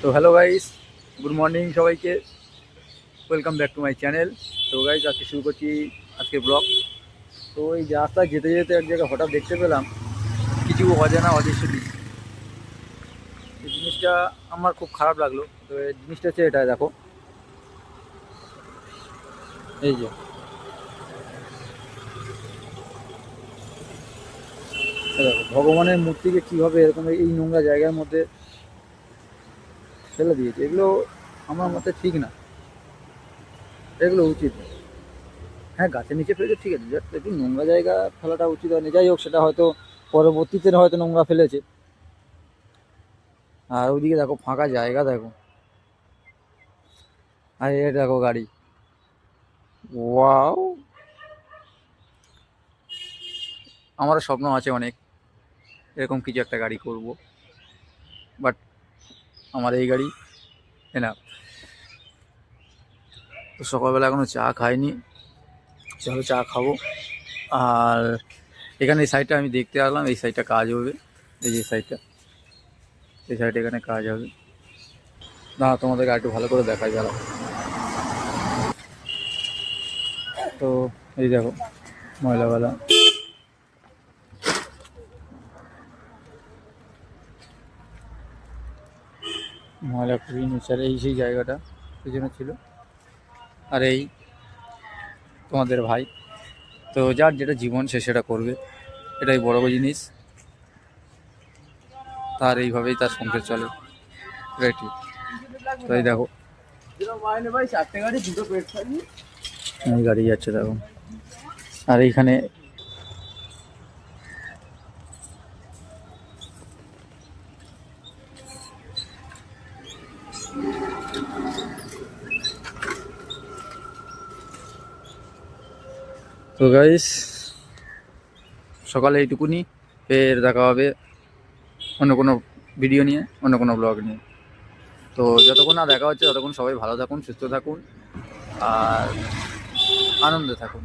তো hello guys, good morning সবাইকে। Welcome back to my channel. তো গাইস, আজকে শুরু করছি আজকে ব্লগ। তো এই রাস্তায় যেতে যেতে এক জায়গায় হঠাৎ দেখতে পেলাম কিছু অজানা অদৃশ্য দৃশ্য। এই জিনিসটা আমার খুব খারাপ লাগলো। তো এই জিনিসটা হচ্ছে এটা, দেখো, এই যে দেখো ভগবানের মূর্তিকে কীভাবে এরকম এই নোংরা জায়গার মধ্যে ফেলে দিয়েছে। এগুলো আমার মতে ঠিক না, এগুলো উচিত না। হ্যাঁ, গাছের নিচে ফেলেছে ঠিক আছে, জাস্ট একটু নোংরা জায়গা ফেলাটা উচিত হয়নি। যাই হোক, সেটা হয়তো পরবর্তীতে হয়তো নোংরা ফেলেছে। আর ওইদিকে দেখো ফাঁকা জায়গা, দেখো, আর এ দেখো গাড়ি। ওয়াও! আমারও স্বপ্ন আছে অনেক, এরকম কিছু একটা গাড়ি করব, বাট আমার এই গাড়ি না। তো সকালবেলা এখনো চা খাইনি, চলো চা খাবো। আর এখানে এই সাইডটা আমি দেখতে আসলাম, এই সাইডটা কাজ হবে। এই যে সাইডটা, এই সাইডে এখানে কাজ হবে না, তোমাদেরকে একটু ভালো করে দেখাই গেল। তো এই দেখো ময়লাওয়ালা, ময়লা খুবই নেচার। এই সেই জায়গাটা পিছনে ছিল। আর এই তোমাদের ভাই, তো যার যেটা জীবন সে সেটা করবে, এটাই বড় জিনিস। তার এইভাবেই তার সংসার চলে, এটাই ঠিক। তো এই দেখো এই গাড়ি যাচ্ছে, দেখো। আর এইখানে তো গাইস, সকালে এইটুকুনি। ফের দেখা হবে অন্য কোনো ভিডিও নিয়ে, অন্য কোনো ব্লগ নিয়ে। তো যতক্ষণ না দেখা হচ্ছে ততক্ষণ সবাই ভালো থাকুন, সুস্থ থাকুন, আর আনন্দে থাকুন।